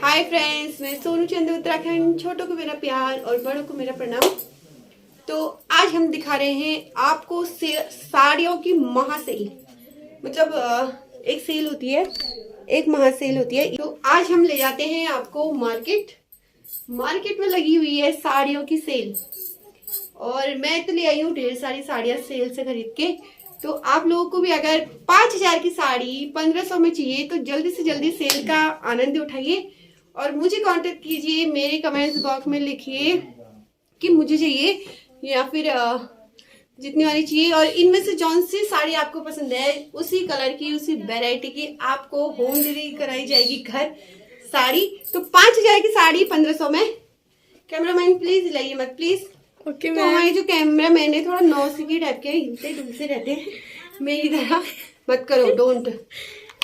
Hi friends, मैं सोनू चंद उत्तराखंड। छोटों को मेरा प्यार और बड़ों को मेरा प्रणाम। तो आज हम दिखा रहे हैं आपको साड़ियों की महासेल। मतलब एक सेल होती है, एक महासेल होती है। तो आज हम ले जाते हैं आपको मार्केट में लगी हुई है साड़ियों की सेल। और मैं तो ले आई हूँ ढेर सारी साड़ियाँ सेल से खरीद के। तो आप लोगों को भी अगर 5000 की साड़ी 1500 में चाहिए तो जल्दी से जल्दी सेल का आनंद उठाइए और मुझे कांटेक्ट कीजिए। मेरे कमेंट्स बॉक्स में लिखिए कि मुझे चाहिए या फिर जितनी वाली चाहिए, और इनमें से जौन सी साड़ी आपको पसंद है उसी कलर की, उसी वैरायटी की आपको होम डिलीवरी कराई जाएगी घर साड़ी। तो 5000 की साड़ी 1500 में। कैमरामैन प्लीज लाइए मत प्लीज। ओके तो हमारे जो कैमरा मैन है थोड़ा नौसिखी टाइप के हिलते डुलते रहते हैं, मेरी तरह मत करो, डोंट।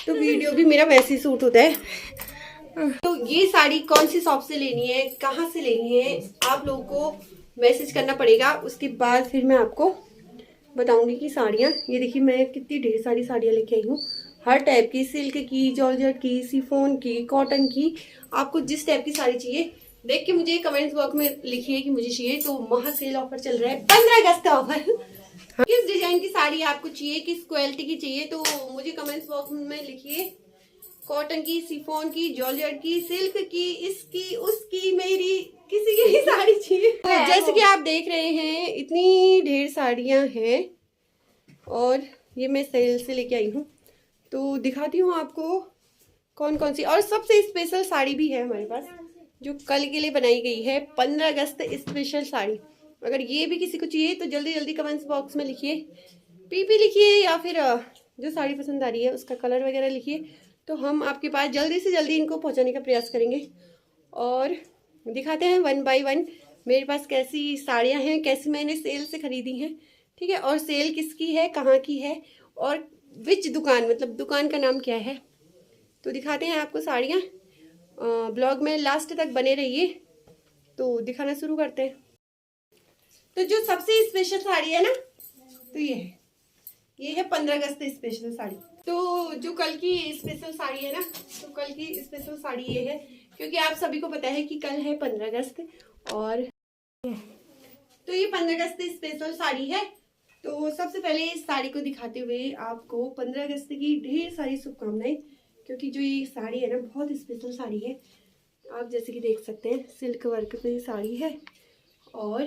तो वीडियो भी मेरा वैसे ही सूट होता है। तो ये साड़ी कौन सी शॉप से लेनी है, कहाँ से लेनी है, आप लोगों को मैसेज करना पड़ेगा। उसके बाद फिर मैं आपको बताऊंगी कि साड़ियाँ, ये देखिए मैं कितनी ढेर सारी साड़ियाँ लेके आई हूँ, हर टाइप की, सिल्क की, जॉर्जेट की, शिफॉन की, कॉटन की। आपको जिस टाइप की साड़ी चाहिए देख के मुझे कमेंट्स बॉक्स में लिखिए कि मुझे चाहिए। तो महा सेल ऑफर चल रहा है, 15 अगस्त का ऑफर। किस डिजाइन की साड़ी आपको चाहिए, किस क्वालिटी की चाहिए, तो मुझे कमेंट्स बॉक्स में लिखिए। कॉटन की, शिफॉन की, जॉर्जेट की, सिल्क की, इसकी उसकी, मेरी किसी की भी साड़ी चाहिए। तो जैसे कि आप देख रहे हैं इतनी ढेर साड़ियां हैं और ये मैं सेल से लेके आई हूँ। तो दिखाती हूँ आपको कौन कौन सी। और सबसे स्पेशल साड़ी भी है हमारे पास जो कल के लिए बनाई गई है, 15 अगस्त स्पेशल साड़ी। अगर ये भी किसी को चाहिए तो जल्दी जल्दी कमेंट्स बॉक्स में लिखिए, पीपी लिखिए या फिर जो साड़ी पसंद आ रही है उसका कलर वगैरह लिखिए। तो हम आपके पास जल्दी से जल्दी इनको पहुंचाने का प्रयास करेंगे और दिखाते हैं वन बाय वन मेरे पास कैसी साड़ियां हैं, कैसी मैंने सेल से खरीदी हैं, ठीक है। और सेल किसकी है, कहाँ की है और विच दुकान, मतलब दुकान का नाम क्या है। तो दिखाते हैं आपको साड़ियाँ। ब्लॉग में लास्ट तक बने रहिए। तो दिखाना शुरू करते हैं। तो जो सबसे स्पेशल साड़ी है ना, तो ये है 15 अगस्त स्पेशल साड़ी। तो जो कल की स्पेशल साड़ी है ना, तो कल की स्पेशल साड़ी ये है क्योंकि आप सभी को पता है कि कल है 15 अगस्त। और तो ये 15 अगस्त स्पेशल साड़ी है। तो सबसे पहले इस साड़ी को दिखाते हुए आपको 15 अगस्त की ढेर सारी शुभकामनाएं, क्योंकि जो ये साड़ी है ना बहुत स्पेशल साड़ी है। आप जैसे कि देख सकते हैं सिल्क वर्क पे साड़ी है और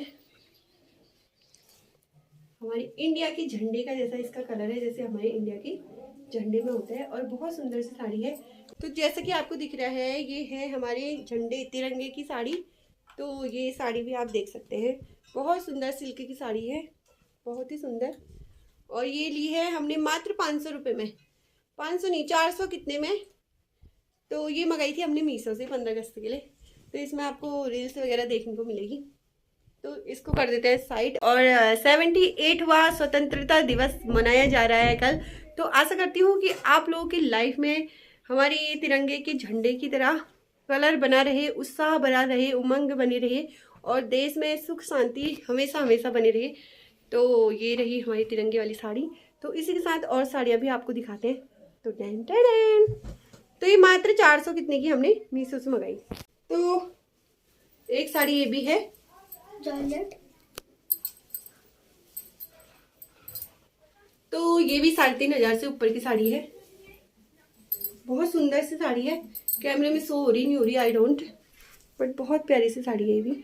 हमारे इंडिया के झंडे का जैसा इसका कलर है, जैसे हमारे इंडिया के झंडे में होता है, और बहुत सुंदर सी साड़ी है। तो जैसा कि आपको दिख रहा है ये है हमारे झंडे तिरंगे की साड़ी। तो ये साड़ी भी आप देख सकते हैं, बहुत सुंदर सिल्क की साड़ी है, बहुत ही सुंदर। और ये ली है हमने मात्र 500 रुपये में, 500 नहीं 400 कितने में। तो ये मंगाई थी हमने मीशो से 15 अगस्त के लिए। तो इसमें आपको रील्स वगैरह देखने को मिलेगी। तो इसको कर देते हैं साइड। और 78वां स्वतंत्रता दिवस मनाया जा रहा है कल। तो आशा करती हूँ कि आप लोगों की लाइफ में हमारे ये तिरंगे के झंडे की तरह कलर बना रहे, उत्साह बना रहे, उमंग बनी रहे और देश में सुख शांति हमेशा हमेशा बनी रहे। तो ये रही हमारी तिरंगे वाली साड़ी। तो इसी के साथ और साड़ियाँ भी आपको दिखाते हैं। तो टेन टेन, तो ये मात्र 400 कितने की हमने मीशो से मंगाई। तो एक साड़ी ये भी है जॉर्जेट। तो ये भी 3500 से ऊपर की साड़ी है, बहुत सुंदर सी साड़ी है। कैमरे में शो हो रही नहीं हो रही आई डोंट, बट बहुत प्यारी सी साड़ी है ये भी।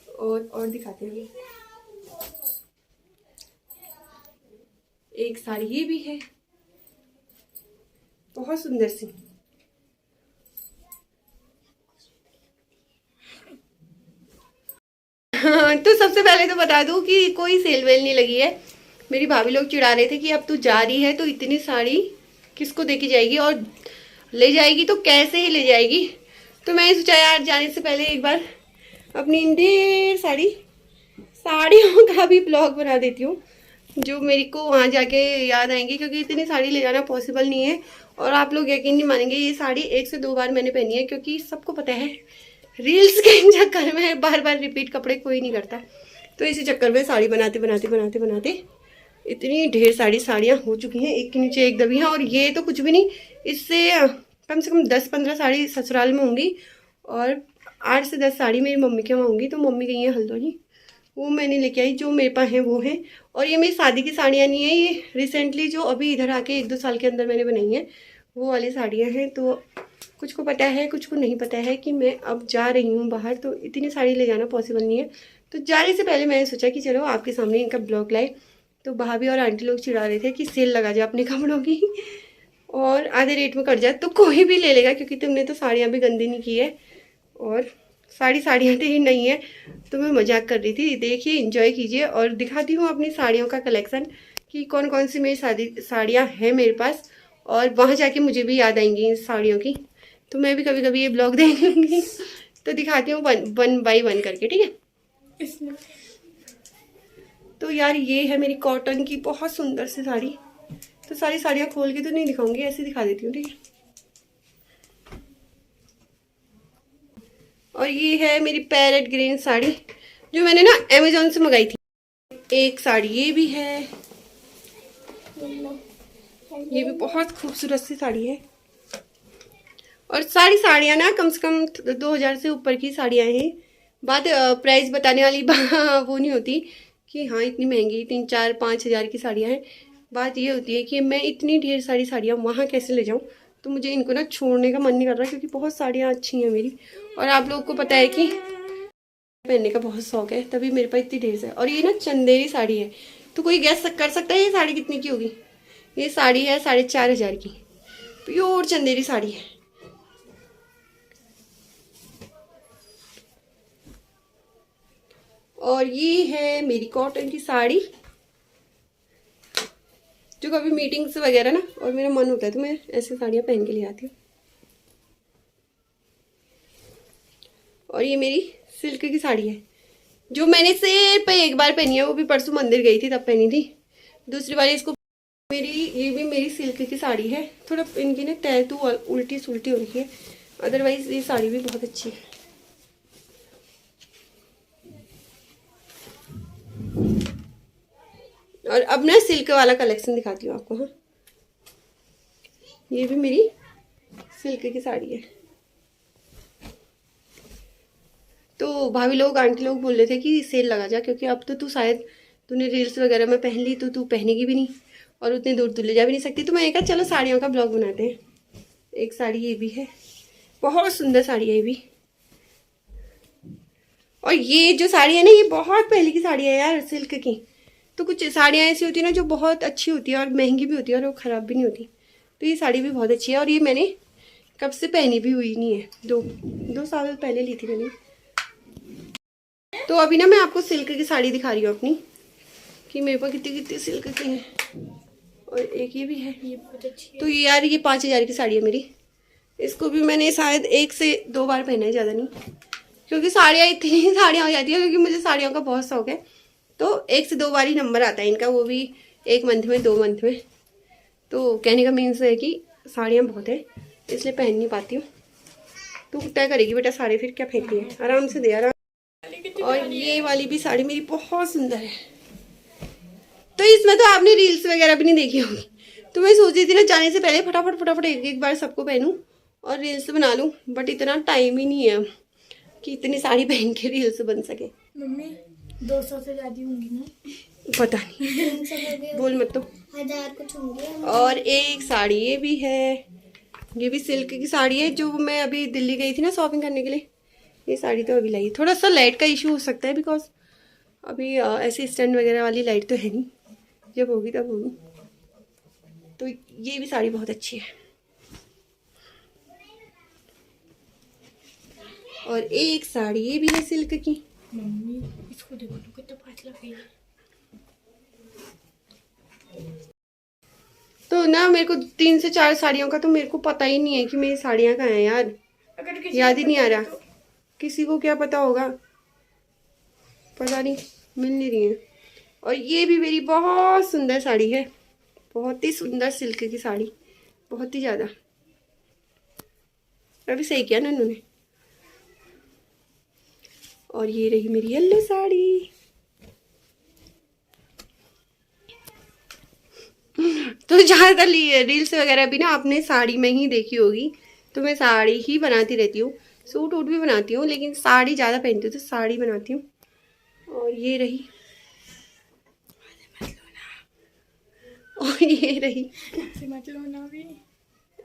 और दिखाते हैं, एक साड़ी ये भी है बहुत सुंदर सी। तो सबसे पहले तो बता दूं कि कोई सेल वेल नहीं लगी है। मेरी भाभी लोग चिढ़ा रहे थे कि अब तू जा रही है तो इतनी साड़ी किसको देके जाएगी और ले जाएगी तो कैसे ही ले जाएगी। तो मैं सोचा यार जाने से पहले एक बार अपनी ढेर साड़ियों का भी ब्लॉग बना देती हूँ जो मेरे को वहाँ जाके याद आएंगी, क्योंकि इतनी साड़ी ले जाना पॉसिबल नहीं है। और आप लोग यकीन नहीं मानेंगे, ये साड़ी 1 से 2 बार मैंने पहनी है, क्योंकि सबको पता है रील्स के चक्कर में बार बार रिपीट कपड़े कोई नहीं करता। तो इसी चक्कर में साड़ी बनाते बनाते बनाते बनाते इतनी ढेर सारी साड़ियाँ हो चुकी हैं, एक के नीचे एक दबी हैं। और ये तो कुछ भी नहीं, इससे कम से कम 10-15 साड़ी ससुराल में होंगी और 8 से 10 साड़ी मेरी मम्मी के वहाँ होंगी। तो मम्मी गई है हल्द्वानी, वो मैंने लेके आई, जो मेरे पास है वो है। और ये मेरी शादी की साड़ियाँ नहीं है, ये रिसेंटली जो अभी इधर आके 1-2 साल के अंदर मैंने बनाई हैं वो वाली साड़ियाँ हैं। तो कुछ को पता है, कुछ को नहीं पता है कि मैं अब जा रही हूँ बाहर, तो इतनी साड़ी ले जाना पॉसिबल नहीं है। तो जाने से पहले मैंने सोचा कि चलो आपके सामने इनका ब्लॉग लाए। तो भाभी और आंटी लोग चिढ़ा रहे थे कि सेल लगा जाए अपने कपड़ों की और आधे रेट में कट जाए, तो कोई भी ले लेगा क्योंकि तुमने तो साड़ियाँ भी गंदी नहीं की है और साड़ियाँ तो ही नहीं है। तो मैं मजाक कर रही थी। देखिए, एंजॉय कीजिए और दिखाती हूँ अपनी साड़ियों का कलेक्शन कि कौन कौन सी मेरी साड़ियाँ हैं मेरे पास, और वहाँ जाके मुझे भी याद आएंगी इन साड़ियों की। तो मैं भी कभी कभी ये ब्लॉग देख लूँगी। तो दिखाती हूँ 1 बाय 1 करके, ठीक है। तो यार ये है मेरी कॉटन की बहुत सुंदर सी साड़ी। तो सारी साड़ियाँ खोल के तो नहीं दिखाऊंगी, ऐसे दिखा देती हूँ, ठीक है। और ये है मेरी पैरेट ग्रीन साड़ी जो मैंने ना अमेजोन से मंगाई थी। एक साड़ी ये भी है, ये भी बहुत खूबसूरत सी साड़ी है। और सारी साड़ियाँ ना कम से कम 2000 से ऊपर की साड़ियाँ हैं। बात प्राइस बताने वाली वो नहीं होती कि हाँ इतनी महंगी 3-4-5 हज़ार की साड़ियाँ हैं। बात ये होती है कि मैं इतनी ढेर सारी साड़ियाँ वहाँ कैसे ले जाऊँ। तो मुझे इनको ना छोड़ने का मन नहीं कर रहा क्योंकि बहुत साड़ियाँ अच्छी हैं मेरी, और आप लोगों को पता है कि पहनने का बहुत शौक है, तभी मेरे पास इतनी ढेर से। और ये ना चंदेरी साड़ी है, तो कोई गैस कर सकता है ये साड़ी कितने की होगी। ये साड़ी है 4,500 की, प्योर चंदेरी साड़ी है। और ये है मेरी कॉटन की साड़ी जो कभी मीटिंग्स वगैरह ना और मेरा मन होता है तो मैं ऐसी साड़ियाँ पहन के ले आती हूँ। और ये मेरी सिल्क की साड़ी है जो मैंने सिर्फ एक बार पहनी है, वो भी परसों मंदिर गई थी तब पहनी थी। दूसरी बार इसको ये भी मेरी सिल्क की साड़ी है। थोड़ा इनकी ना तैतू उल्टी सुल्टी हो रही है, अदरवाइज ये साड़ी भी बहुत अच्छी है। और अब ना सिल्क वाला कलेक्शन दिखाती हूँ आपको। हाँ, ये भी मेरी सिल्क की साड़ी है। तो भाभी लोग आंटी लोग बोल रहे थे कि सेल लगा जा, क्योंकि अब तो तू शायद तूने रील्स वगैरह में पहन ली तो तू पहनेगी भी नहीं और उतनी दूर दूर ले जा भी नहीं सकती। तो मैंने कहा चलो साड़ियों का ब्लॉग बनाते हैं। एक साड़ी ये भी है, बहुत सुंदर साड़ी है ये भी। और ये जो साड़ी है ना ये बहुत पहले की साड़ी है यार, सिल्क की। तो कुछ साड़ियाँ ऐसी होती है ना जो बहुत अच्छी होती है और महंगी भी होती है और वो ख़राब भी नहीं होती। तो ये साड़ी भी बहुत अच्छी है और ये मैंने कब से पहनी भी हुई नहीं है, 2 साल पहले ली थी मैंने। तो अभी ना मैं आपको सिल्क की साड़ी दिखा रही हूँ अपनी कि मेरे पास कितनी कितनी सिल्क की है। और एक ये भी है, ये बहुत अच्छी है। तो ये यार ये 5,000 की साड़ी है मेरी। इसको भी मैंने शायद 1 से 2 बार पहना है, ज़्यादा नहीं, क्योंकि साड़ियाँ इतनी साड़ियाँ हो जाती है क्योंकि मुझे साड़ियों का बहुत शौक है। तो 1 से 2 बार ही नंबर आता है इनका, वो भी 1 मंथ में 2 मंथ में। तो कहने का मीन्स है कि साड़ियाँ बहुत है इसलिए पहन नहीं पाती हूँ। तो तय करेगी बेटा साड़ी, फिर क्या फेंक रही है, आराम से दे आराम। और ये वाली भी साड़ी मेरी बहुत सुंदर है। तो इसमें तो आपने रील्स वगैरह भी नहीं देखी होगी, तो मैं सोच रही थी ना जाने से पहले फटाफट एक बार सबको पहनूं और रील्स बना लूं, बट इतना टाइम ही नहीं है कि इतनी साड़ी पहन के रील्स बन सके। मम्मी 200 से ज्यादा होंगी ना, पता नहीं, बोल मत तो। 1000 कुछ होंगे। और एक साड़ी ये भी है, ये भी सिल्क की साड़ी है जो मैं अभी दिल्ली गई थी ना शॉपिंग करने के लिए। ये साड़ी तो अभी लाई, थोड़ा सा लाइट का इशू हो सकता है बिकॉज अभी ऐसी स्टैंड वगैरह वाली लाइट तो है नहीं, जब होगी तब होगी। तो ये भी साड़ी बहुत अच्छी है। और एक साड़ी ये भी है सिल्क की। मम्मी इसको देखो तो कितना पातला है। तो ना मेरे को 3 से 4 साड़ियों का तो मेरे को पता ही नहीं है कि मेरी साड़ियाँ कहाँ हैं यार, याद ही नहीं आ रहा। तो किसी को क्या पता होगा, पता नहीं, मिल नहीं रही है। और ये भी मेरी बहुत सुंदर साड़ी है, बहुत ही सुंदर सिल्क की साड़ी, बहुत ही ज़्यादा। अभी सही किया ना उन्होंने। और ये रही मेरी येलो साड़ी। तो ज़्यादातर रील्स वगैरह भी ना आपने साड़ी में ही देखी होगी, तो मैं साड़ी ही बनाती रहती हूँ, सूट वूट भी बनाती हूँ, लेकिन साड़ी ज़्यादा पहनती हूँ तो साड़ी बनाती हूँ। और ये रही, और ये रही, मत लो ना भी।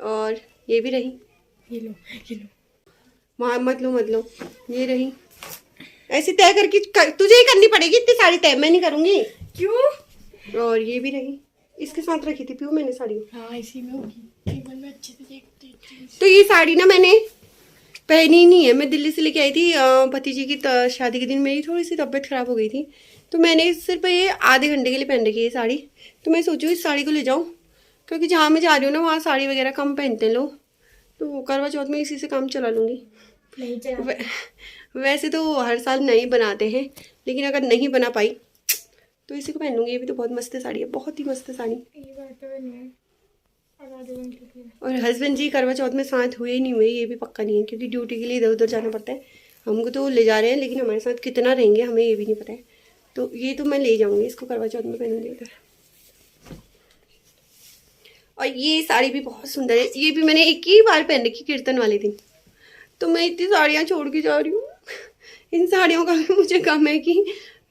और ये भी रही। ये लो ये लो। मत लो, ये रही। ऐसे तय करके तुझे ही करनी पड़ेगी, इतनी साड़ी तय मैं नहीं करूँगी। क्यों? और ये भी रही, इसके साथ रखी थी प्यू मैंने साड़ी। हाँ इसी में होगी, टेबल में अच्छे से देखते हैं। तो ये साड़ी ना मैंने पहनी ही नहीं है, मैं दिल्ली से लेके आई थी भतीजी की शादी के दिन। मेरी थोड़ी सी तबीयत खराब हो गई थी, तो मैंने सिर्फ ये आधे घंटे के लिए पहन रखी है ये साड़ी। तो मैं सोचूँ इस साड़ी को ले जाऊँ, क्योंकि जहाँ मैं जा रही हूँ ना वहाँ साड़ी वगैरह कम पहनते हैं लोग, तो करवा चौथ में इसी से काम चला लूँगी। नहीं चला। वैसे तो हर साल नहीं बनाते हैं, लेकिन अगर नहीं बना पाई तो इसी को पहन लूँगी। ये भी तो बहुत मस्त साड़ी है, बहुत ही मस्त साड़ी। ये बात तो नहीं है। और हस्बैंड जी करवा चौथ में साथ हुए ही नहीं हुए ये भी पक्का नहीं है, क्योंकि ड्यूटी के लिए इधर उधर जाना पड़ता है। हमको तो ले जा रहे हैं, लेकिन हमारे साथ कितना रहेंगे हमें ये भी नहीं पता है। तो ये तो मैं ले जाऊंगी, इसको करवा चौथ में पहनूंगी उधर। और ये साड़ी भी बहुत सुंदर है, ये भी मैंने एक ही बार पहन रखी कीर्तन वाले दिन। तो मैं इतनी साड़ियाँ छोड़ के जा रही हूँ, इन साड़ियों का भी मुझे गम है कि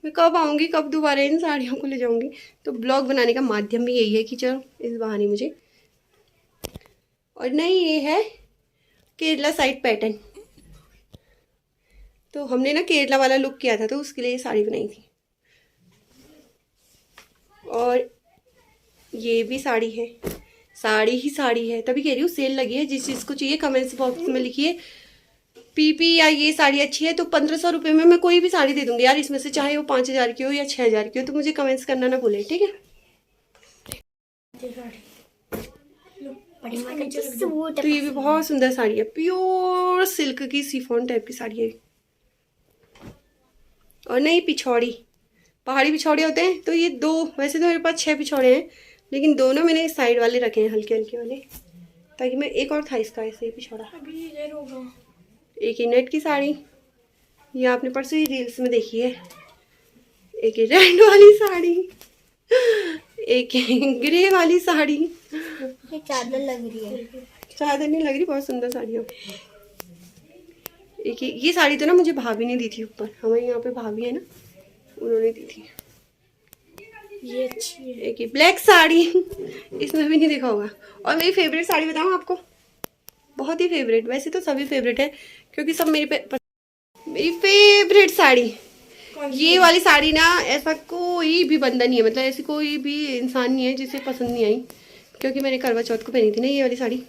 मैं कब आऊँगी, कब दोबारा इन साड़ियों को ले जाऊँगी। तो ब्लॉग बनाने का माध्यम भी यही है कि चलो इस बहाने मुझे। और नहीं, ये है केरला साइड पैटर्न। तो हमने ना केरला वाला लुक किया था, तो उसके लिए ये साड़ी बनाई थी। और ये भी साड़ी है, साड़ी ही साड़ी है, तभी कह रही हूँ सेल लगी है। जिस चीज़ को चाहिए कमेंट्स बॉक्स में लिखिए पीपी या ये साड़ी अच्छी है, तो 1500 रुपये में मैं कोई भी साड़ी दे दूँगी यार, इसमें से चाहे वो 5000 की हो या 6000 की हो। तो मुझे कमेंट्स करना ना भूलें, ठीक है। तो ये भी बहुत सुंदर साड़ी है, प्योर सिल्क की शिफॉन टाइप की साड़ी है। और नहीं, पिछौड़ी, पहाड़ी पिछौड़े होते हैं, तो ये 2, वैसे तो मेरे पास 6 पिछौड़े हैं, लेकिन दोनों मैंने साइड वाले रखे हैं, हल्के हल्के वाले, ताकि मैं एक और था इसका ऐसे ही पिछौड़ा। अभी इधर होगा। एक ही नेट की साड़ी, ये आपने परसों ही रील्स में देखी है। एक ही रेड वाली साड़ी, एक ग्रे वाली साड़ी। ये चादर लग रही है। चादर नहीं लग रही, बहुत सुंदर साड़ी है। एक ये साड़ी तो ना मुझे भाभी ने दी थी ऊपर, हमारे यहाँ पे भाभी है ना, उन्होंने दी थी। ये अच्छी है। एक ये ब्लैक साड़ी, इसमें भी नहीं देखा होगा। और मेरी फेवरेट साड़ी बताऊँ आपको, बहुत ही फेवरेट, वैसे तो सभी फेवरेट है क्योंकि सब मेरी फेवरेट साड़ी ये वाली साड़ी ना, ऐसा कोई भी बंदा नहीं है, मतलब ऐसी कोई भी इंसान नहीं है जिसे पसंद नहीं आई, क्योंकि मैंने करवा चौथ को पहनी थी ना ये वाली साड़ी,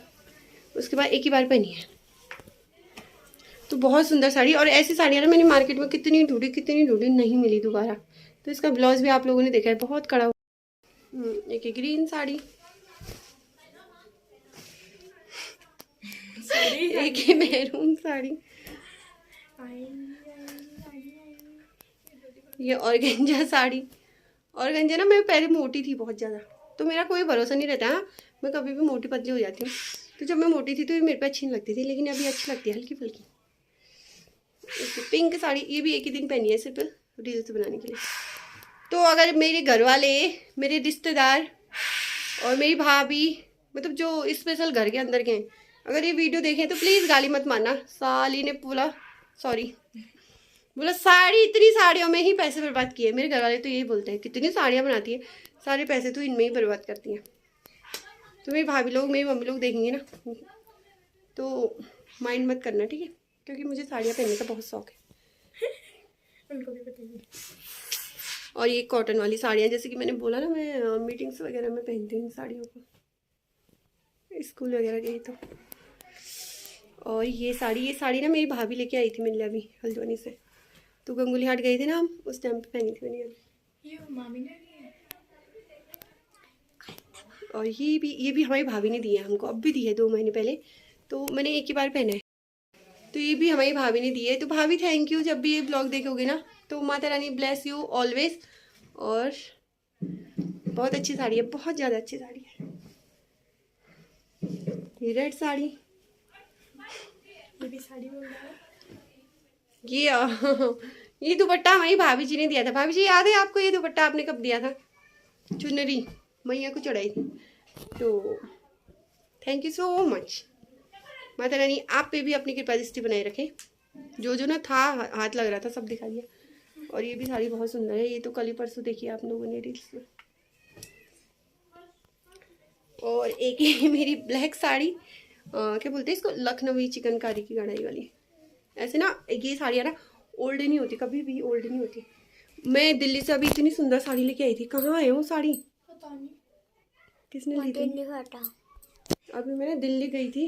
उसके बाद एक ही बार पहनी है। तो बहुत सुंदर साड़ी। और ऐसी साड़ियाँ ना मैंने मार्केट में कितनी ढूंढी नहीं मिली दोबारा। तो इसका ब्लाउज भी आप लोगों ने देखा है, बहुत कड़ा। एक ग्रीन साड़ी, एक मैरून साड़ी, ये ऑर्गेंजा साड़ी। ऑर्गेंजा ना मैं पहले मोटी थी बहुत ज़्यादा, तो मेरा कोई भरोसा नहीं रहता है, मैं कभी भी मोटी पतली हो जाती हूँ। तो जब मैं मोटी थी तो ये मेरे पे अच्छी नहीं लगती थी, लेकिन अभी अच्छी लगती है, हल्की फुल्की। पिंक साड़ी, ये भी एक ही दिन पहनी है सिर्फ रील्स बनाने के लिए। तो अगर मेरे घर वाले, मेरे रिश्तेदार और मेरी भाभी, मतलब जो स्पेशल घर के अंदर के हैं, अगर ये वीडियो देखें तो प्लीज़ गाली मत मानना। साली ने बोला साड़ी, इतनी साड़ियों में ही पैसे बर्बाद किए। मेरे घर वाले तो यही बोलते हैं, कितनी साड़ियाँ बनाती है, सारे पैसे तो इनमें ही बर्बाद करती हैं। तो मेरी भाभी लोग, मेरी मम्मी लोग देखेंगे ना, तो माइंड मत करना, ठीक है, क्योंकि मुझे साड़ियाँ पहनने का बहुत शौक है। उनको भी बताइए। और ये कॉटन वाली साड़ियाँ, जैसे कि मैंने बोला ना, मैं मीटिंग्स वगैरह में पहनती हूँ साड़ियों को, स्कूल वगैरह गई तो। और ये साड़ी ना मेरी भाभी लेके आई थी मेरे लिए अभी हल्द्वानी से, तो गंगोली हाट गए थे ना हम, उस टाइम पे पहनी थी मैंने अभी। ये मामी ने दी है। और ये भी हमारी भाभी ने दी है हमको, अब भी दी है 2 महीने पहले, तो मैंने एक ही बार पहना है। तो ये भी हमारी भाभी ने दी है। तो भाभी थैंक यू, जब भी ये ब्लॉग देखोगे ना, तो Mata Rani bless you always. और बहुत अच्छी साड़ी है, बहुत ज़्यादा अच्छी साड़ी है। ये रेड साड़ी, ये भी साड़ी बोल रहा है। ये दुपट्टा हमारी भाभी जी ने दिया था। भाभी जी याद है आपको, ये दुपट्टा आपने कब दिया था? चुनरी मैया को चढ़ाई थी। तो thank you so much. Mata Rani आप पे भी अपनी कृपा दृष्टि बनाए रखे। जो जो ना था हाथ लग रहा था सब दिखा दिया। और ये भी साड़ी बहुत सुंदर है, ये तो कल ही परसों देखी आप लोगों ने रील्स में। और एक ये मेरी ब्लैक साड़ी क्या बोलते हैं इसको, लखनवी चिकनकारी की कढ़ाई वाली। ऐसे ना ये साड़ियाँ ना ओल्ड नहीं होती, कभी भी ओल्ड नहीं होती। मैं दिल्ली से अभी इतनी सुंदर साड़ी लेके आई थी, कहाँ है वो साड़ी, पता नहीं किसने ली थी। अभी मैंने दिल्ली गई थी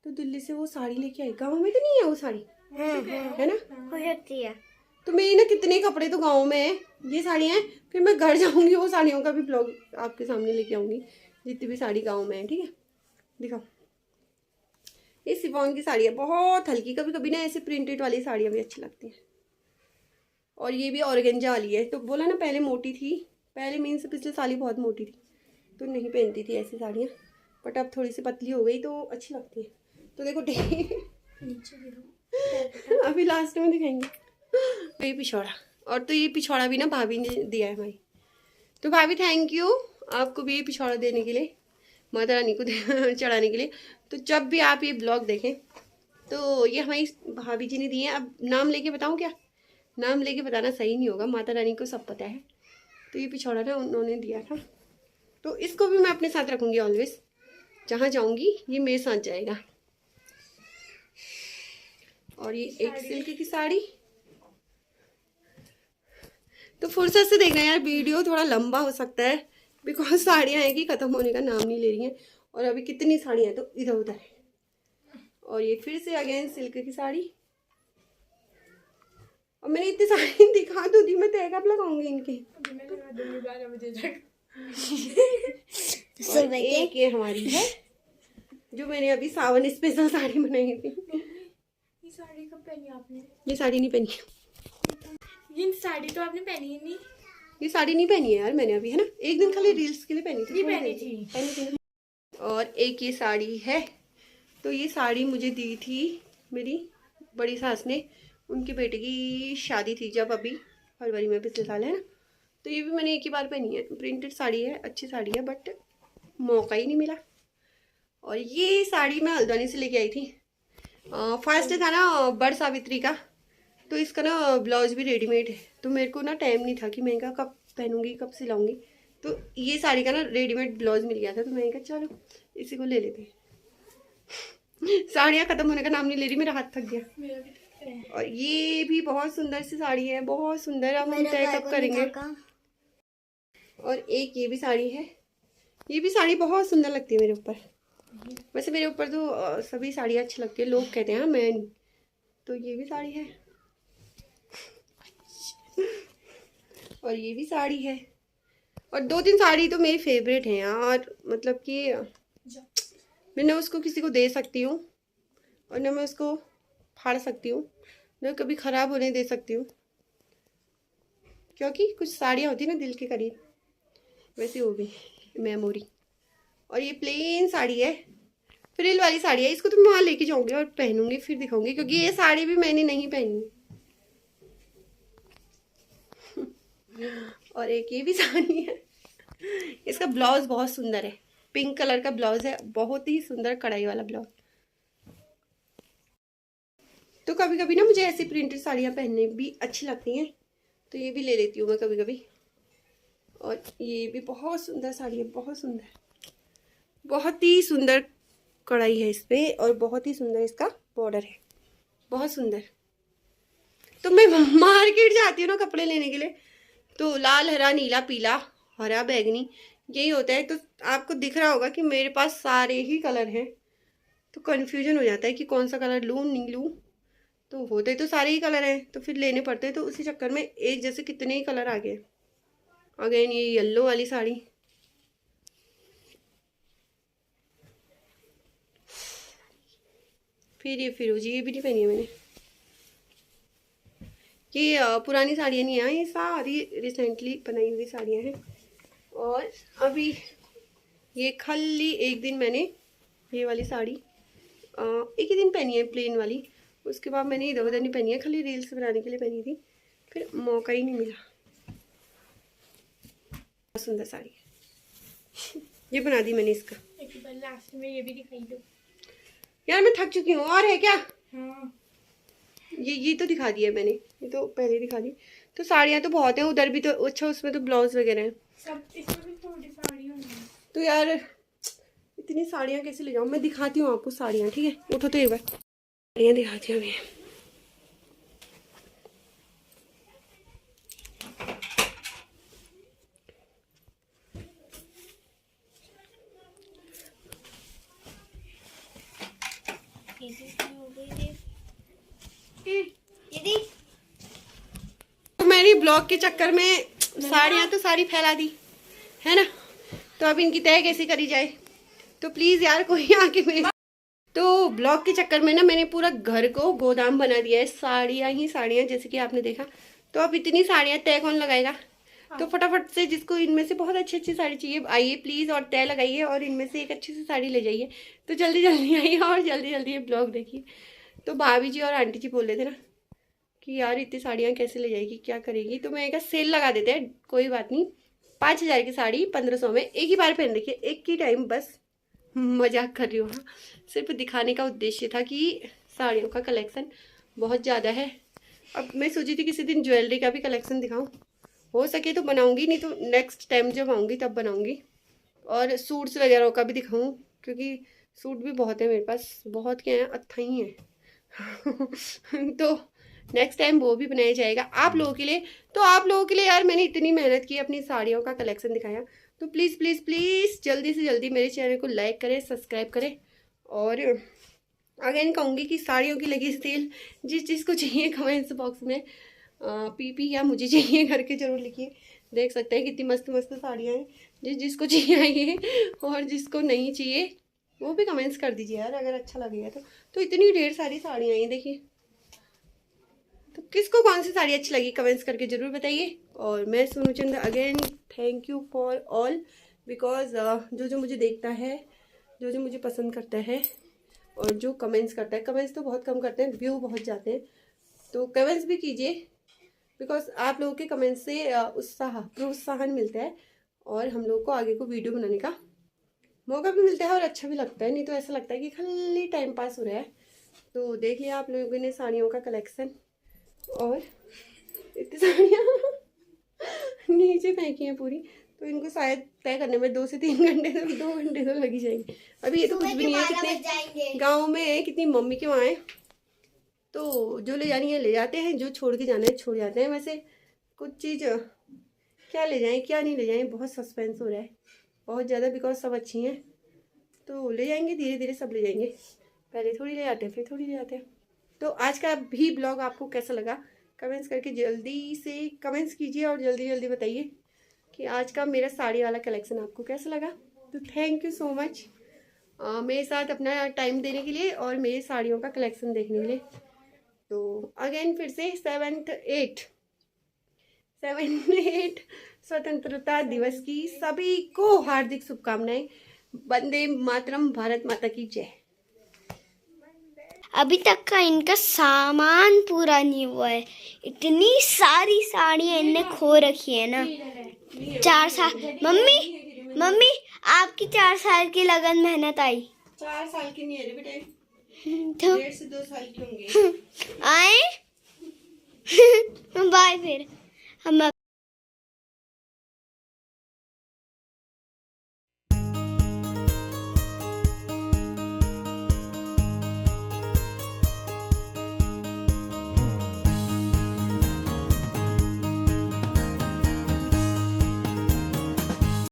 तो दिल्ली से वो साड़ी लेके आई। गाँव में तो नहीं है वो साड़ी, है ना, हो सकती है। तो मेरी ना कितने कपड़े तो गाँव में है, ये साड़ियाँ हैं। फिर मैं घर जाऊंगी वो साड़ियों का भी ब्लॉग आपके सामने लेके आऊंगी, जितनी भी साड़ी गाँव में है। ठीक है, दिखाओ। ये शिफॉन की साड़ी है, बहुत हल्की। कभी कभी ना ऐसे प्रिंटेड वाली साड़ियाँ भी अच्छी लगती हैं। और ये भी ऑर्गेंजा वाली है। तो बोला ना पहले मोटी थी, पहले मीन्स पिछले साल ही बहुत मोटी थी तो नहीं पहनती थी ऐसी साड़ियाँ, बट अब थोड़ी सी पतली हो गई तो अच्छी लगती है। तो देखो नीचे गिरो। अभी लास्ट में दिखाएंगे। ये पिछौड़ा, और तो ये पिछौड़ा भी ना भाभी ने दिया है हमारी। तो भाभी थैंक यू आपको भी ये पिछौड़ा देने के लिए, माता रानी को चढ़ाने के लिए। तो जब भी आप ये ब्लॉग देखें तो ये हमारी भाभी जी ने दिए हैं। अब नाम लेके बताऊँ क्या, नाम लेके बताना सही नहीं होगा, माता रानी को सब पता है। तो ये पिछौड़ा ना उन्होंने दिया था, तो इसको भी मैं अपने साथ रखूँगी ऑलवेज। जहाँ जाऊँगी ये मेरे साथ जाएगा। और ये एक सिल्क की साड़ी। तो फुर्सत से देखना यार, वीडियो थोड़ा लंबा हो सकता है बिकॉज साड़ियाँ हैं कि ख़त्म होने का नाम नहीं ले रही हैं। और अभी कितनी साड़ियाँ हैं तो इधर उधर है। और ये फिर से अगेन सिल्क की साड़ी। और मैंने इतनी साड़ी दिखा तो दी, मैं तय कब लगाऊंगी इनके। और एक ये हमारी है जो मैंने अभी सावन स्पेशल साड़ी बनाई थी। ये साड़ी कब पहनी आपने? ये साड़ी नहीं पहनी, ये साड़ी तो आपने पहनी ही नहीं। ये साड़ी नहीं पहनी है यार मैंने अभी, है ना, एक दिन खाली रील्स के लिए पहनी थी। ये पहनी थी। और एक ये साड़ी है, तो ये साड़ी मुझे दी थी मेरी बड़ी सास ने, उनके बेटे की शादी थी जब अभी फरवरी में पिछले साल, है ना। तो ये भी मैंने एक ही बार पहनी है। प्रिंटेड साड़ी है, अच्छी साड़ी है, बट मौका ही नहीं मिला। और ये साड़ी मैं हल्द्वानी से लेके आई थी। फर्स्ट था ना बड़ सावित्री का, तो इसका ना ब्लाउज भी रेडीमेड है। तो मेरे को ना टाइम नहीं था कि मैं कब पहनूंगी कब सिलाऊंगी। तो ये साड़ी का ना रेडीमेड ब्लाउज मिल गया था, तो मैंने कहा चलो इसी को ले लेते हैं। साड़ियाँ खत्म होने का नाम नहीं ले रही, मेरा हाथ थक गया। और ये भी बहुत सुंदर सी साड़ी है, बहुत सुंदर। अब हम तय कब करेंगे। और एक ये भी साड़ी है, ये भी साड़ी बहुत सुंदर लगती है मेरे ऊपर। वैसे मेरे ऊपर तो सभी साड़ियाँ अच्छी लगती है, लोग कहते हैं मैं नहीं। तो ये भी साड़ी है और ये भी साड़ी है। और 2-3 साड़ी तो मेरी फेवरेट हैं यार, मतलब कि मैं ना उसको किसी को दे सकती हूँ और ना मैं उसको फाड़ सकती हूँ, ना कभी ख़राब होने दे सकती हूँ। क्योंकि कुछ साड़ियाँ होती है ना दिल के करीब, वैसे वो भी मेमोरी। और ये प्लेन साड़ी है, फ्रिल वाली साड़ी है। इसको तो मैं वहाँ लेके जाऊँगी और पहनूंगी, फिर दिखाऊंगी, क्योंकि ये साड़ी भी मैंने नहीं पहनी। और एक ये भी साड़ी है, इसका ब्लाउज बहुत सुंदर है, पिंक कलर का ब्लाउज है, बहुत ही सुंदर कढ़ाई वाला ब्लाउज। तो कभी कभी ना मुझे ऐसी प्रिंटेड साड़ियाँ पहनने भी अच्छी लगती हैं, तो ये भी ले लेती हूँ मैं कभी कभी। और ये भी बहुत सुंदर साड़ी है, बहुत सुंदर, बहुत ही सुंदर कढ़ाई है इस पर, और बहुत ही सुंदर इसका बॉर्डर है, बहुत सुंदर। तो मैं मार्केट जाती हूँ ना कपड़े लेने के लिए, तो लाल हरा नीला पीला हरा बैगनी यही होता है। तो आपको दिख रहा होगा कि मेरे पास सारे ही कलर हैं, तो कन्फ्यूजन हो जाता है कि कौन सा कलर लूँ नहीं लूँ। तो होते तो सारे ही कलर हैं, तो फिर लेने पड़ते हैं। तो उसी चक्कर में एक जैसे कितने ही कलर आ गए। अगेन ये येलो वाली साड़ी, फिर ये फिरोजी, ये भी नहीं पहनी है मैंने। ये पुरानी साड़ियाँ नहीं हैं, ये सारी रिसेंटली बनाई हुई साड़ियाँ हैं। और अभी ये खाली एक दिन मैंने ये वाली साड़ी एक ही दिन पहनी है, प्लेन वाली। उसके बाद मैंने इधर उधर नहीं पहनी है, खाली रील्स बनाने के लिए पहनी थी, फिर मौका ही नहीं मिला। बहुत सुंदर साड़ी है, ये बना दी मैंने इसका। एक बार लास्ट में ये भी दिखाई दो। यार मैं थक चुकी हूँ। और है क्या? हाँ ये तो दिखा दिया मैंने, ये तो पहले दिखा दी। तो साड़ियाँ तो बहुत हैं उधर भी, तो अच्छा उसमें तो ब्लाउज वगैरह हैं। सब इसमें भी थोड़ी साड़ी होंगी। तो यार इतनी साड़ियाँ कैसे ले जाऊँ? मैं दिखाती हूँ आपको साड़ियाँ, ठीक है? उठो तो एक बार, साड़ियाँ दिखाती हूँ मैं। तो मेरी ब्लॉग के चक्कर में साड़ियाँ तो सारी फैला दी है ना, तो अब इनकी तय कैसे करी जाए? तो प्लीज यार कोई आके मेरे, तो ब्लॉग के चक्कर में ना मैंने पूरा घर को गोदाम बना दिया है, साड़ियाँ ही साड़ियाँ, जैसे कि आपने देखा। तो अब इतनी साड़ियाँ तय कौन लगाएगा? तो फटाफट से जिसको इनमें से बहुत अच्छी अच्छी साड़ी चाहिए आइए प्लीज और तय लगाइए और इनमें से एक अच्छी सी साड़ी ले जाइए। तो जल्दी जल्दी आइए और जल्दी जल्दी ये ब्लॉग देखिए। तो भाभी जी और आंटी जी बोल रहे थे ना कि यार इतनी साड़ियाँ कैसे ले जाएगी, क्या करेगी? तो मैं कहा सेल लगा देते हैं, कोई बात नहीं, 5,000 की साड़ी 1,500 में एक ही बार पहन रखिए, एक ही टाइम बस। मजाक कर रही हूँ, हाँ। सिर्फ दिखाने का उद्देश्य था कि साड़ियों का कलेक्शन बहुत ज़्यादा है। अब मैं सोची थी किसी दिन ज्वेलरी का भी कलेक्शन दिखाऊं, हो सके तो बनाऊंगी, नहीं तो नेक्स्ट टाइम जब आऊँगी तब बनाऊंगी। और सूट्स वगैरह का भी दिखाऊं, क्योंकि सूट भी बहुत है मेरे पास, बहुत क्या है, अट्ठाई है। तो नेक्स्ट टाइम वो भी बनाया जाएगा आप लोगों के लिए। तो आप लोगों के लिए यार मैंने इतनी मेहनत की, अपनी साड़ियों का कलेक्शन दिखाया। तो प्लीज़ प्लीज़ प्लीज़ जल्दी से जल्दी मेरे चैनल को लाइक करें, सब्सक्राइब करें। और अगेन कहूँगी कि साड़ियों की लगी सेल, जिस जिसको चाहिए कमेंट्स बॉक्स में पीपी या मुझे चाहिए करके जरूर लिखिए। देख सकते हैं कितनी मस्त मस्त साड़ियाँ हैं, जिस जिसको चाहिए आइए, और जिसको नहीं चाहिए वो भी कमेंट्स कर दीजिए यार, अगर अच्छा लगेगा तो इतनी ढेर सारी साड़ियाँ हैं देखिए। तो किसको कौन सी साड़ी अच्छी लगी कमेंट्स करके ज़रूर बताइए। और मैं Sonu Chandra again thank you for all, because जो जो मुझे देखता है, जो जो मुझे पसंद करता है और जो कमेंट्स करता है, कमेंट्स तो बहुत कम करते हैं, व्यू बहुत जाते हैं, तो कमेंट्स भी कीजिए, बिकॉज आप लोगों के कमेंट्स से प्रोत्साहन मिलता है और हम लोग को आगे को वीडियो बनाने का मौका भी मिलता है और अच्छा भी लगता है। नहीं तो ऐसा लगता है कि खाली टाइम पास हो रहा है। तो देखिए आप लोगों ने साड़ियों का कलेक्शन, और इतनी साड़ियाँ नीचे फेंकी हैं पूरी, तो इनको शायद तय करने में 2 से 3 घंटे, तो 2 घंटे तो लग ही जाएंगे। अभी ये तो कुछ भी नहीं है, कितने गाँव में है, कितनी मम्मी के वहाँ है, तो जो ले जानी है ले जाते हैं, जो छोड़ के जाना है छोड़ जाते हैं। वैसे कुछ चीज़ क्या ले जाएं क्या नहीं ले जाएं, बहुत सस्पेंस हो रहा है बहुत ज़्यादा, बिकॉज सब अच्छी हैं तो ले जाएंगे, धीरे धीरे सब ले जाएंगे, पहले थोड़ी ले जाते हैं फिर थोड़ी ले जाते हैं। तो आज का भी ब्लॉग आपको कैसा लगा कमेंट्स करके जल्दी से कमेंट्स कीजिए और जल्दी जल्दी बताइए कि आज का मेरा साड़ी वाला कलेक्शन आपको कैसा लगा। तो थैंक यू सो मच मेरे साथ अपना टाइम देने के लिए और मेरी साड़ियों का कलेक्शन देखने के लिए। तो अगेन फिर से 7/8 स्वतंत्रता दिवस की सभी को हार्दिक शुभकामनाएं। वंदे मातरम, भारत माता की जय। अभी तक का इनका सामान पूरा नहीं हुआ है, इतनी सारी साड़ियाँ इनने खो रखी है ना। 4 साल मम्मी आपकी 4 साल की लगन मेहनत आई। 4 साल की नहीं है बेटे, तो 1.5 से 2 साल की होंगे। आए बाय, फिर हम